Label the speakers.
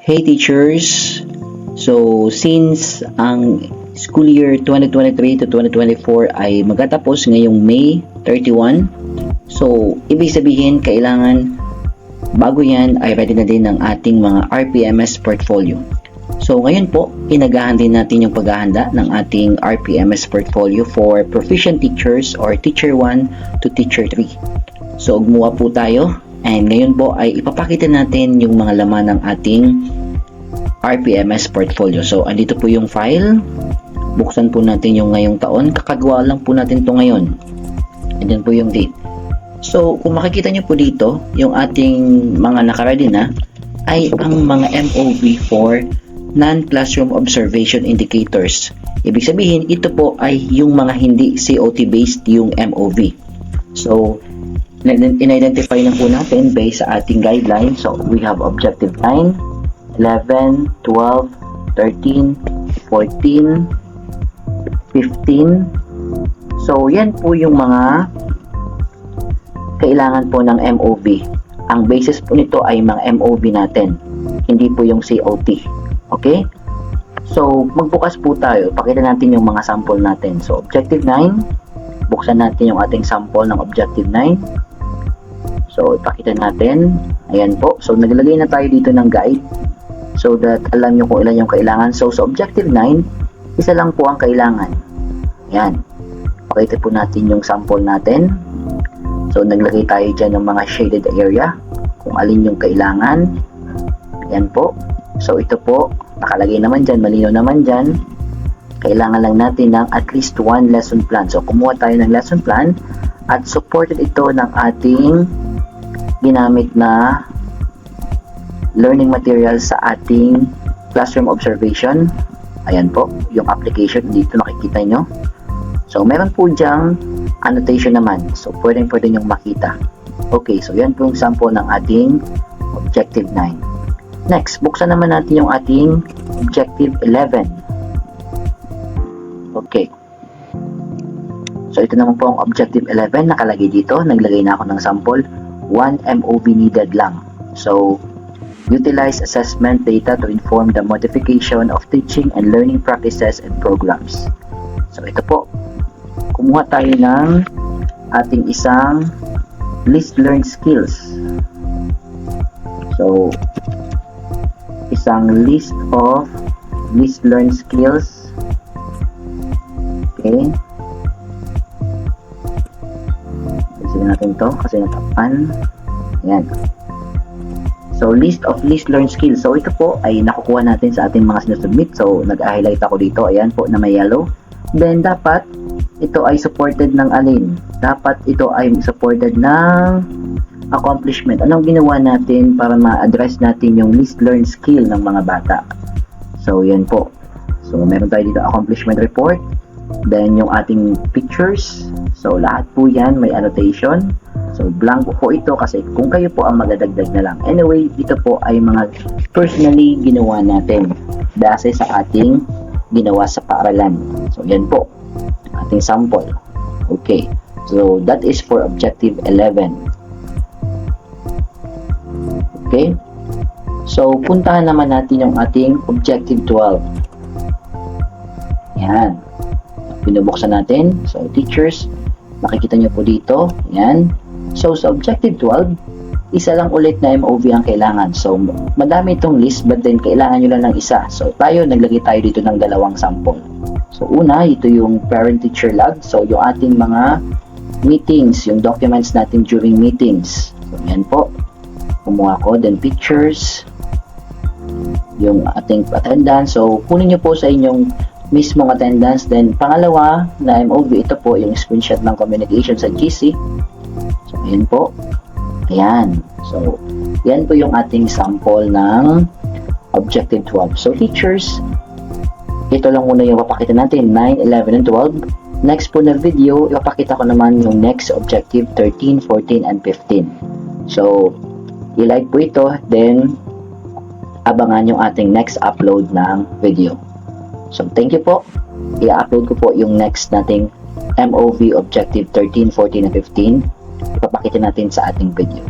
Speaker 1: Hey teachers! So, since ang school year 2023 to 2024 ay magtatapos ngayong May 31, so, ibig sabihin kailangan bago yan ay ready na din ang ating mga RPMS portfolio. So, ngayon po, inagahan din natin yung paghahanda ng ating RPMS portfolio for proficient teachers or teacher 1 to teacher 3. So, gumawa po tayo. And ngayon po ay ipapakita natin yung mga laman ng ating RPMS portfolio. So, andito po yung file. Buksan po natin yung ngayong taon. Kakagawa lang po natin to ngayon. Andyan po yung date. So, kung makikita nyo po dito, yung ating mga nakaready na ay ang mga MOV for non-classroom observation indicators. Ibig sabihin, ito po ay yung mga hindi COT-based yung MOV. So, in-identify na po natin based sa ating guideline. So, we have Objective 9, 11, 12, 13, 14, 15. So, yan po yung mga kailangan po ng MOV. Ang basis po nito ay mga MOV natin, hindi po yung COT. Okay? So, magbukas po tayo. Pakita natin yung mga sample natin. So, Objective 9, buksan natin yung ating sample ng Objective 9. So, ipakita natin. Ayan po. So, naglagay na tayo dito ng guide so that alam nyo kung ilan yung kailangan. So, sa Objective 9, isa lang po ang kailangan. Ayan. Pakita po natin yung sample natin. So, naglagay tayo dyan ng mga shaded area kung alin yung kailangan. Ayan po. So, ito po. Nakalagay naman dyan. Malinaw naman dyan. Kailangan lang natin ng at least one lesson plan. So, kumuha tayo ng lesson plan at supported ito ng ating ginamit na learning materials sa ating classroom observation. Ayan po, yung application dito nakikita nyo. So, meron po dyang annotation naman. So, pwede nyo makita. Okay, so yan po yung sample ng ating Objective 9. Next, buksan naman natin yung ating Objective 11. Okay. So, ito naman po ang Objective 11. Nakalagay dito. Naglagay na ako ng sample. 1 MOV needed lang. So, utilize assessment data to inform the modification of teaching and learning practices and programs. So, ito po. Kumuha tayo ng ating isang least learned skills. So, isang list of least learned skills. Okay. Sige natin to kasi natapan. Ayan. So, list of least learned skills. So, ito po ay nakukuha natin sa ating mga sinusubmit. So, nag-highlight ako dito. Ayan po na may yellow. Then, dapat ito ay supported ng alin? Dapat ito ay supported ng accomplishment. Anong ginawa natin para ma-address natin yung least learned skill ng mga bata? So, yan po. So, meron tayo dito accomplishment report. Then, yung ating pictures. So, lahat po yan may annotation. So, blanco po ito kasi kung kayo po ang magadagdag na lang. Anyway, ito po ay mga personally ginawa natin base sa ating ginawa sa paaralan. So, yan po. Ating sample. Okay. So, that is for Objective 11. Okay. So, puntahan naman natin yung ating Objective 12. Yan. Pinubuksan natin. So, teachers, makikita nyo po dito. Yan. So, sa Objective 12, isa lang ulit na MOV ang kailangan. So, madami itong list but then kailangan nyo lang ng isa. So, naglagay tayo dito ng dalawang sample. So, una, ito yung parent-teacher log. So, yung ating mga meetings, yung documents natin during meetings. So, yan po. Kumuha ko. Then, pictures. Yung ating attendance. So, kunin nyo po sa inyong mismong attendance. Then, pangalawa na MOV, ito po yung screenshot ng communication sa GC. So, ayan po. Ayan. So, yan po yung ating sample ng Objective 12. So, teachers, ito lang muna yung papakita natin, 9, 11, and 12. Next po na video, ipapakita ko naman yung next Objective 13, 14, and 15. So, i-like po ito, then, abangan yung ating next upload ng video. So, thank you po. I-upload ko po yung next nating MOV Objective 13, 14, and 15. Ipapakita natin sa ating video.